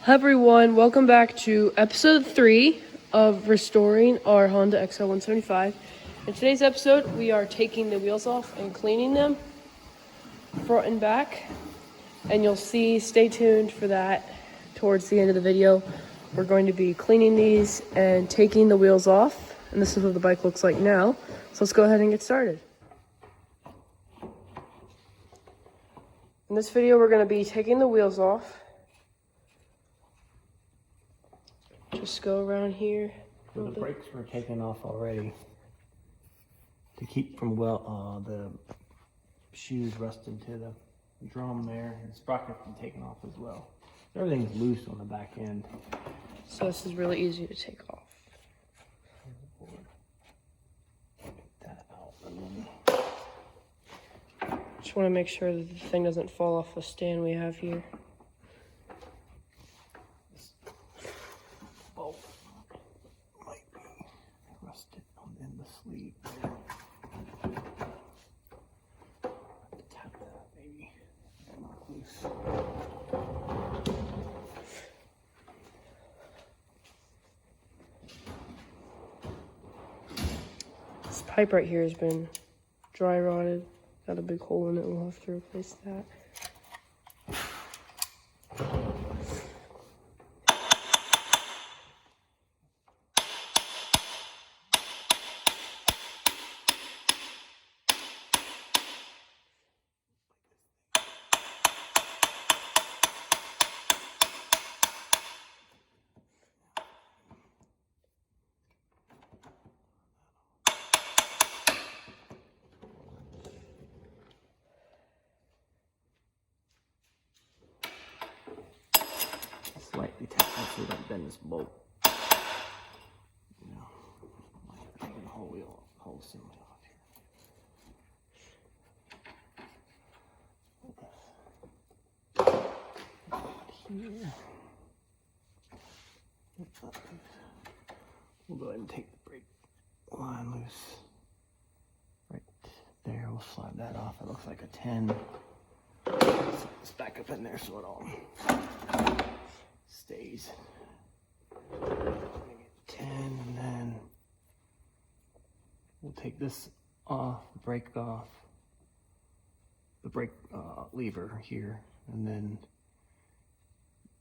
Hi everyone, welcome back to episode 3 of restoring our Honda XL175. In today's episode, we are taking the wheels off and cleaning them, front and back. And you'll see, stay tuned for that towards the end of the video. We're going to be cleaning these and taking the wheels off. And this is what the bike looks like now. So let's go ahead and get started. In this video, we're going to be taking the wheels off. Just go around here. So the brakes were taken off already to keep from the shoes rusting to the drum there. And the sprocket's been taken off as well. So everything's loose on the back end. So this is really easy to take off. Get that out. Just want to make sure that the thing doesn't fall off the stand we have here. In the sleeve there. Tap that maybe. Not loose. This pipe right here has been dry rotted. Got a big hole in it. We'll have to replace that. Slightly tap so we don't bend this bolt. You know, taking the whole assembly off here. Here. We'll go ahead and take the brake line loose. Right there, we'll slide that off. It looks like a 10. Set this back up in there so it all stays. 10, and then we'll take this off, brake off, the brake lever here, and then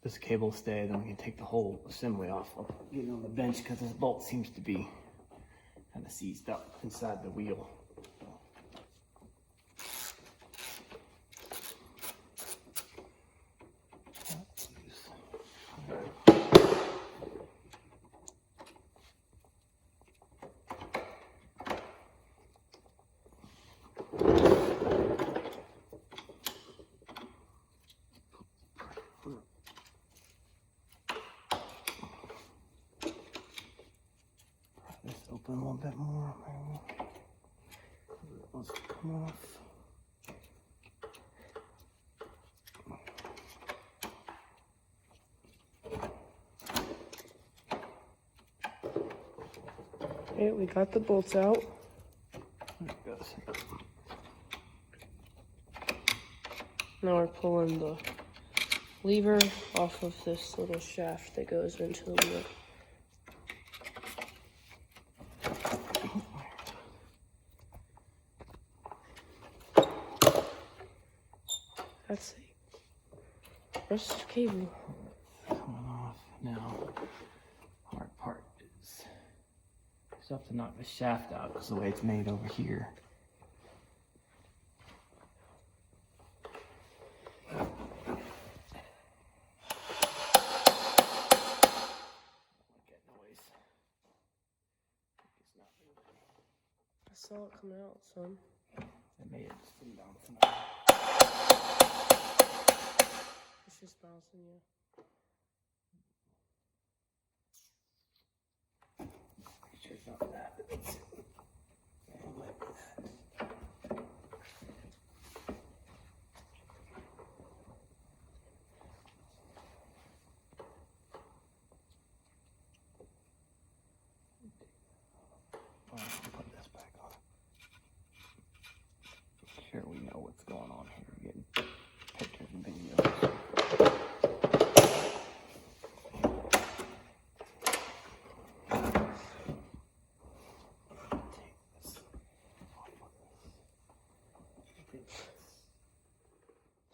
this cable will stay. Then we can take the whole assembly off. I'll get it on the bench because this bolt seems to be kind of seized up inside the wheel. This open a little bit more, maybe. It wants to come off. Okay, we got the bolts out. There it goes. Now we're pulling the lever off of this little shaft that goes into the wheel. That's a rust cable. Coming off now. Hard part is just have to knock the shaft out because the way it's made over here. I saw it coming out, son. It made it just been bouncing. It's just bouncing, yeah. Pretty sure it's not that. It's like that. Put this back on. Make sure we know what's going on here. We're getting pictures and videos.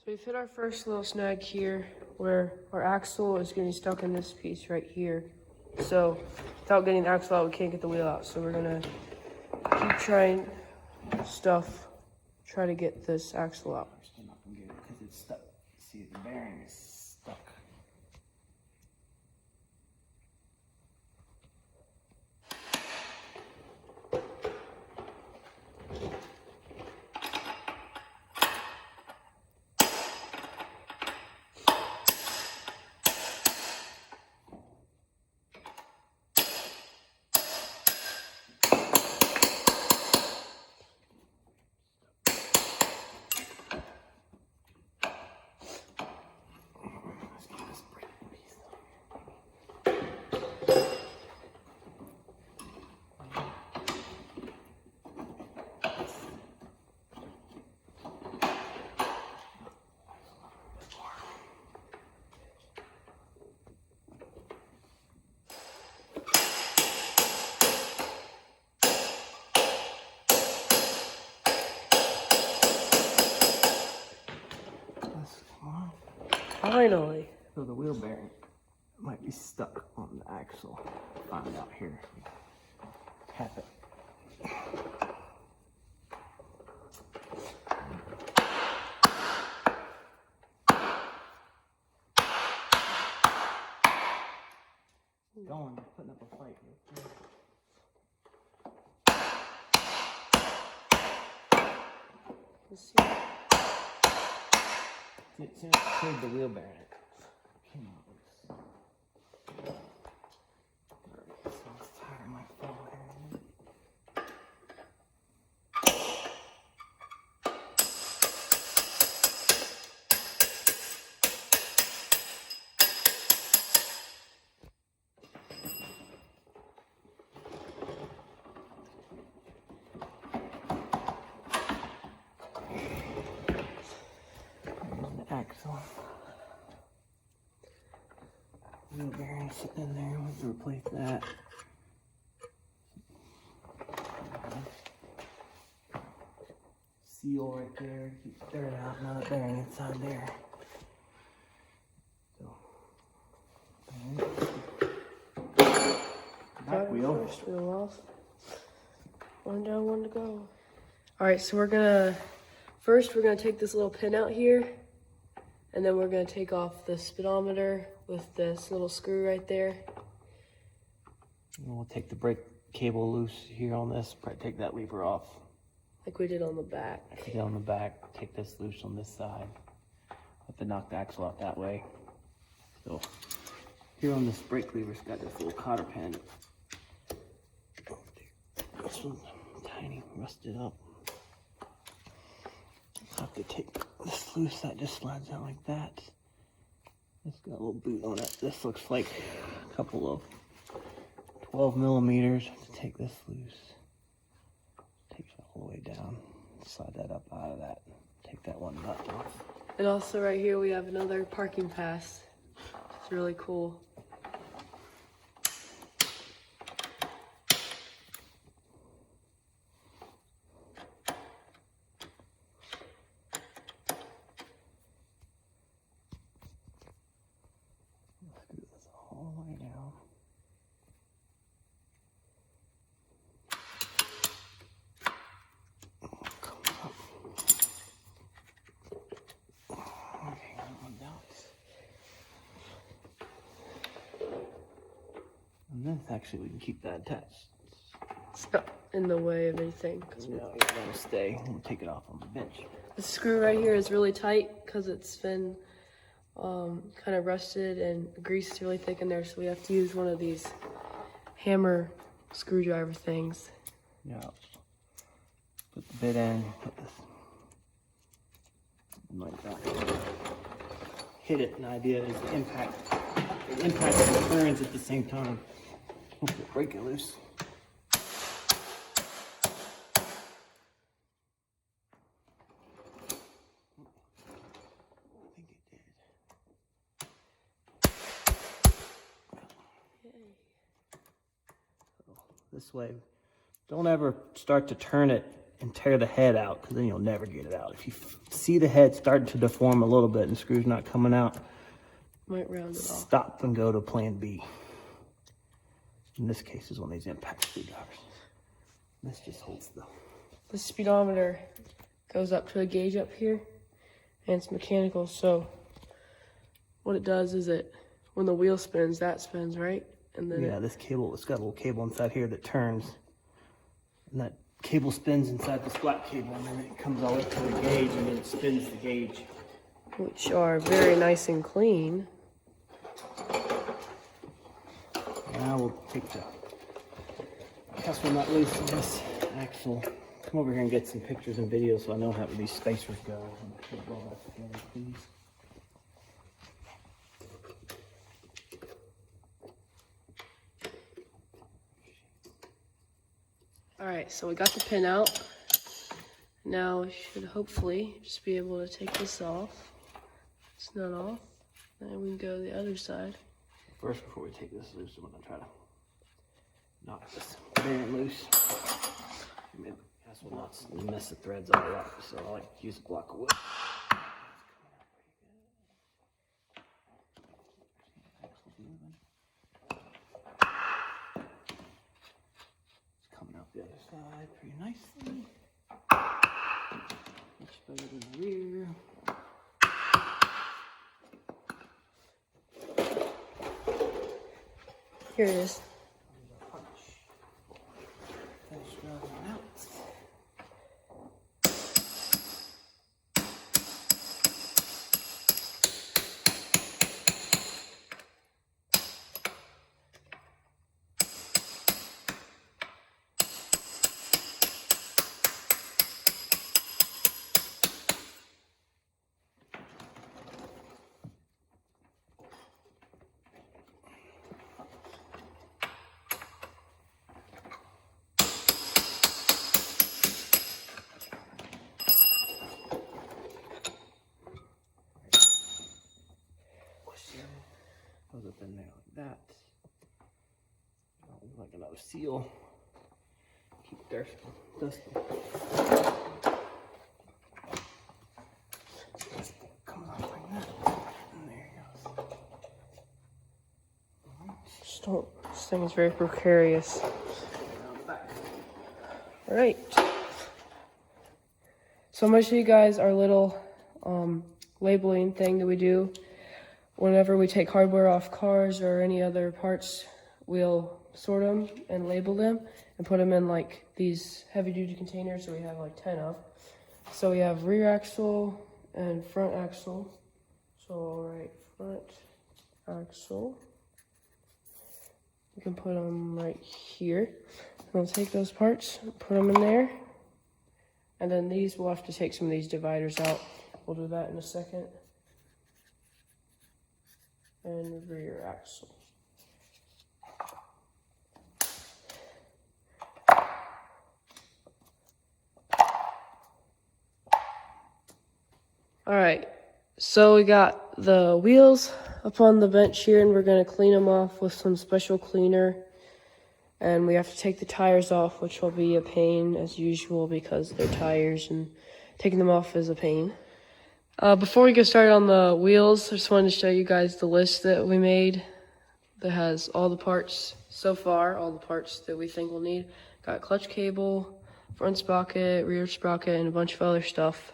we've hit our first little snag here where our axle is getting stuck in this piece right here. So without getting the axle out, we can't get the wheel out. So we're gonna keep trying try to get this axle out. I'm still not gonna get it because it's stuck. See, the bearing is stuck. Finally. So the wheel bearing might be stuck on the axle. Find it out here. Tap it. Going, you're putting up a fight here. Let's see. As soon as I cleared the wheel bearing, it came out loose. Alright, so let's tighten my phone here. Axle. Wheel bearing sitting in there. We can replace that. Seal right there. Keep dirt out, not bearing inside there. So, back wheel. First wheel off. One down, one to go. All right, so we're gonna take this little pin out here. And then we're gonna take off the speedometer with this little screw right there. And we'll take the brake cable loose here on this, probably take that lever off. Like we did on the back. Take it on the back, take this loose on this side. Have to knock the axle out that way. So here on this brake lever, it's got this little cotter pin. This one's tiny, rusted up. Have to take this loose, that just slides out like that. It's got a little boot on it. This looks like a couple of 12 millimeters. To take this loose, take it all the way down, slide that up out of that, take that one nut off. And also right here we have another parking pass. It's really cool. Screw this all the way down. Come up. Okay, that one down. And this actually, we can keep that attached. It's not in the way of anything. No, it's gonna stay. We'll take it off on the bench. The screw right here is really tight because it's been kind of rusted and grease is really thick in there, so we have to use one of these hammer screwdriver things. Yeah. Put the bit in, put this like that. Hit it, and the idea is the impact. It impacts the turns at the same time. Hopefully break it loose. This way. Don't ever start to turn it and tear the head out, because then you'll never get it out. If you see the head starting to deform a little bit and the screw's not coming out, might round it off. Stop and go to plan B. In this case is one of these impact screwdrivers. This just holds the speedometer goes up to a gauge up here, and it's mechanical. So what it does is when the wheel spins, that spins, right? And then this cable, it's got a little cable inside here that turns, and that cable spins inside this black cable, and then it comes all up to the gauge, and then it spins the gauge. Which are very nice and clean. Now we'll take the castle nut loose on this axle. Come over here and get some pictures and videos so I know how these spacers go. And put all that together, please. Alright, so we got the pin out. Now we should hopefully just be able to take this off. It's not off. Then we can go to the other side. First, before we take this loose, I'm going to try to knock this bearing loose. That's what nuts mess the threads all up, so I like to use a block of wood. It's coming out the other side pretty nicely. Much better than the rear. Here it is. Goes up in there like that. Like another seal. Keep dusting. Come on, like that. And there he goes. Just don't. This thing is very precarious. All right. So I'm gonna show you guys our little labeling thing that we do. Whenever we take hardware off cars or any other parts, we'll sort them and label them and put them in like these heavy duty containers that we have like 10 of. So we have rear axle and front axle. So all right, front axle. You can put them right here. And we'll take those parts, put them in there. And then these, we'll have to take some of these dividers out. We'll do that in a second. And rear axle. All right, so we got the wheels up on the bench here, and we're gonna clean them off with some special cleaner. And we have to take the tires off, which will be a pain as usual because they're tires and taking them off is a pain. Before we get started on the wheels, I just wanted to show you guys the list that we made that has all the parts so far, all the parts that we think we'll need. Got clutch cable, front sprocket, rear sprocket, and a bunch of other stuff.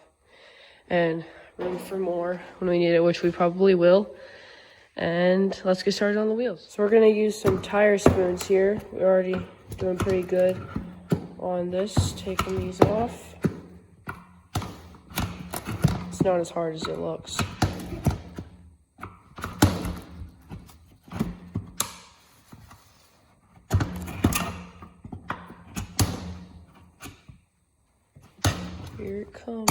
And room for more when we need it, which we probably will. And let's get started on the wheels. So we're gonna use some tire spoons here. We're already doing pretty good on this, taking these off. It's not as hard as it looks. Here it comes.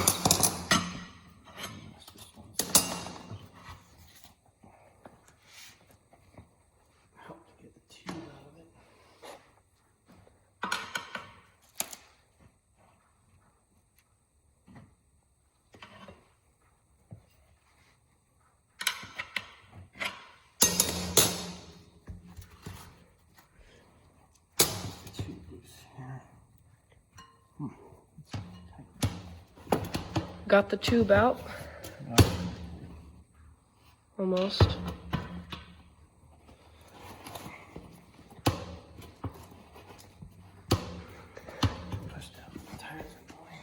Got the tube out. Almost. Push down the tires are going.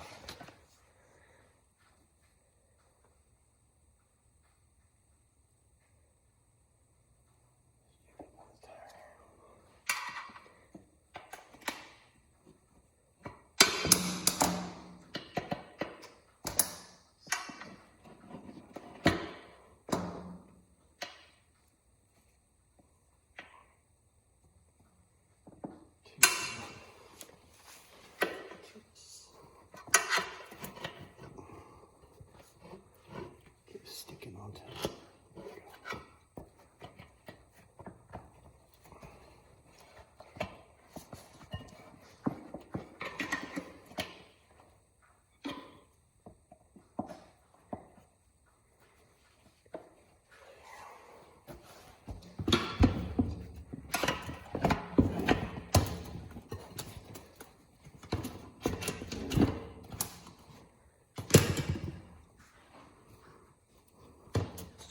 Keep sticking onto it.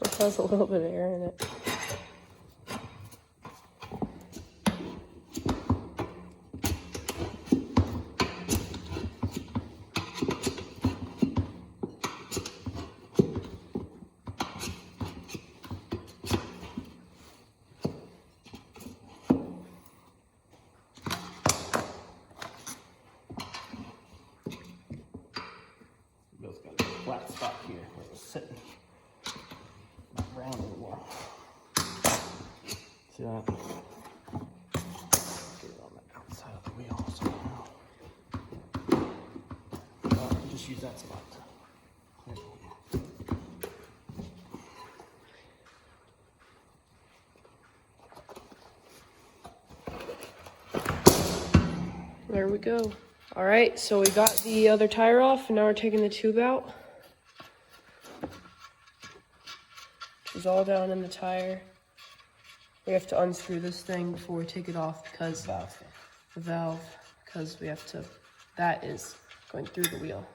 Still has a little bit of air in it. Bill's got a flat spot here where it's sitting. Not round anymore. See that? Get it on the outside of the wheel somehow. Just use that spot. There we go. All right, so we got the other tire off, and now we're taking the tube out. It's all down in the tire. We have to unscrew this thing before we take it off because the valve, because we have to, that is going through the wheel.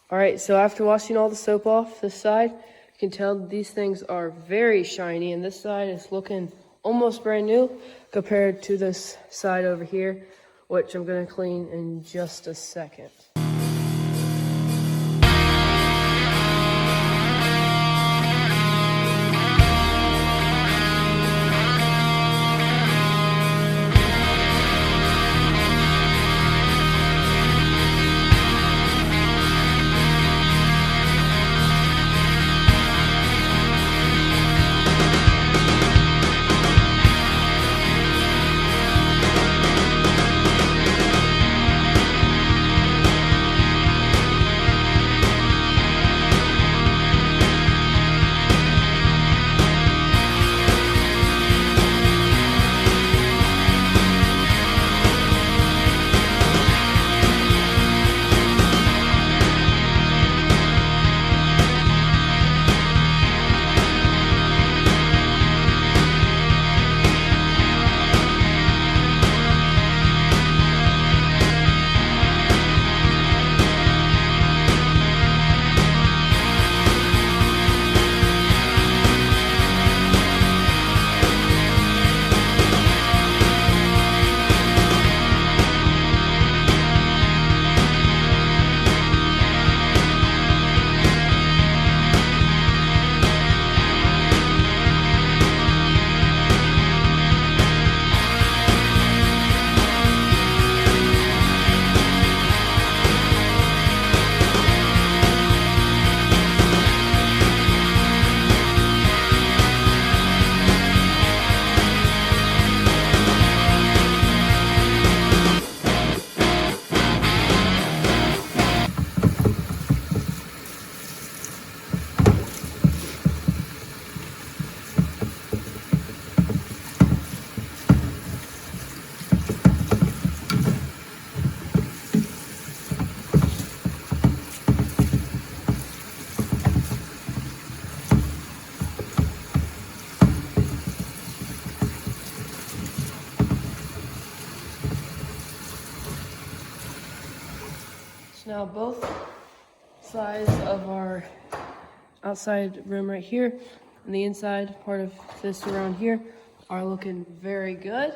All right, so after washing all the soap off this side, you can tell these things are very shiny, and this side is looking almost brand new compared to this side over here, which I'm gonna clean in just a second. Now both sides of our outside rim right here and the inside part of this around here are looking very good.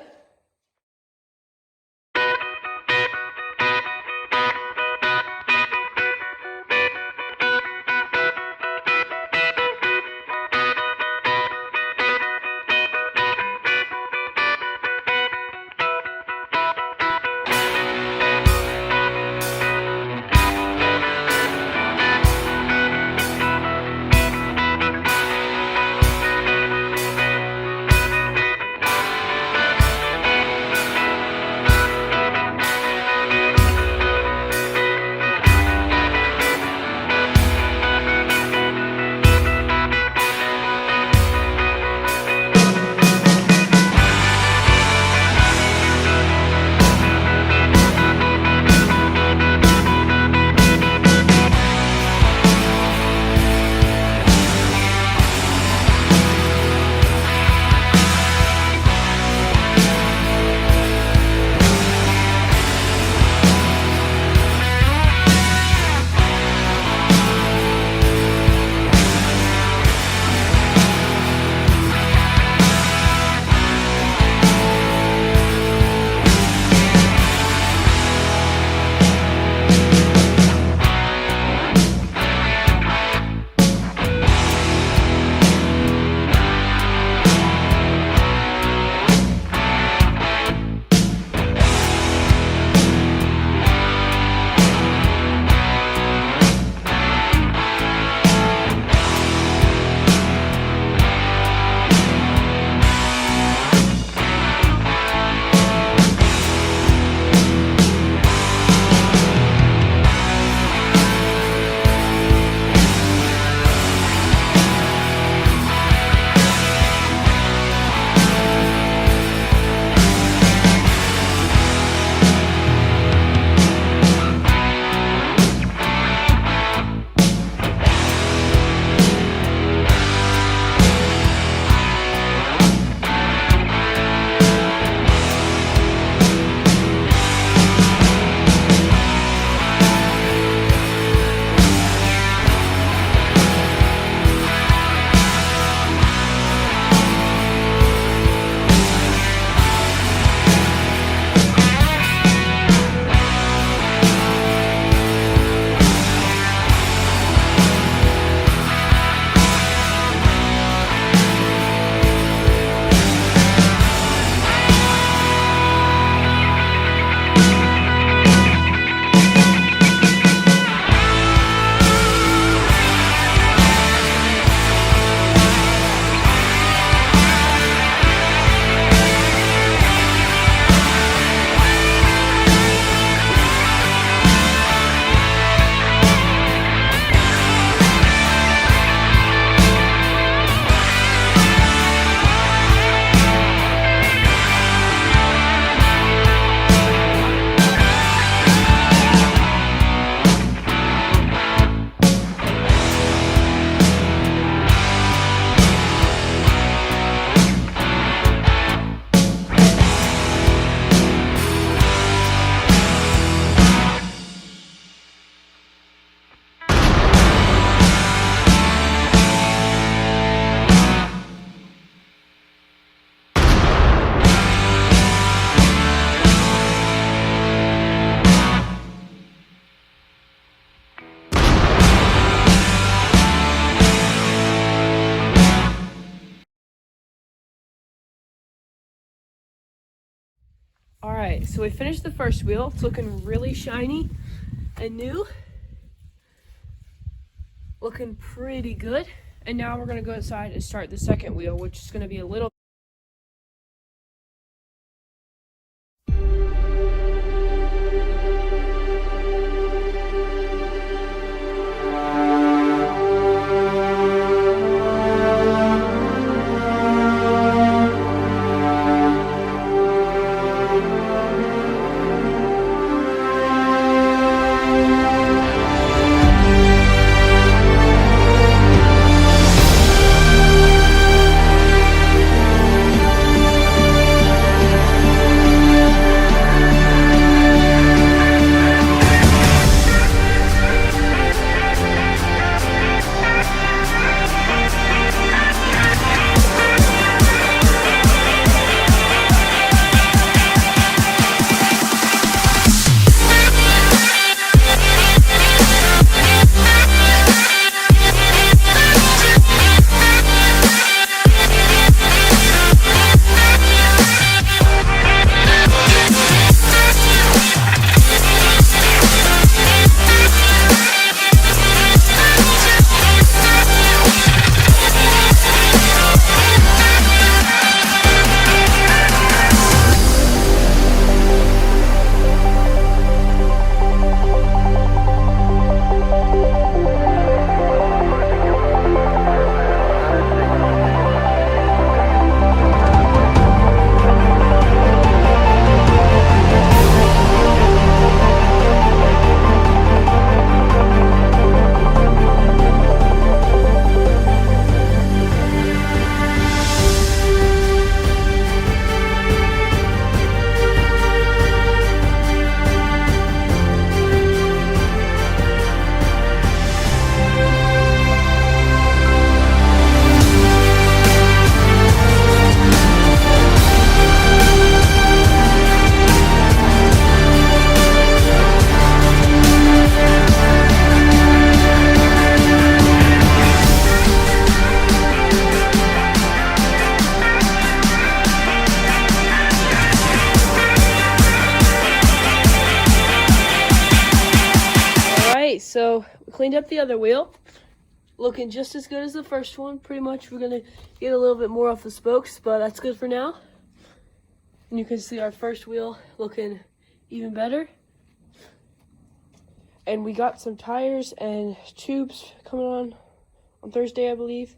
All right, so we finished the first wheel. It's looking really shiny and new. Looking pretty good. And now we're gonna go outside and start the second wheel, which is gonna be a little so we cleaned up the other wheel. Looking just as good as the first one. Pretty much we're gonna get a little bit more off the spokes, but that's good for now. And you can see our first wheel looking even better. And we got some tires and tubes coming on Thursday, I believe.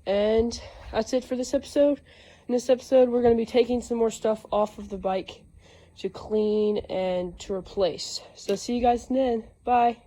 And that's it for this episode. In this episode, we're going to be taking some more stuff off of the bike to clean and to replace. So see you guys then. Bye.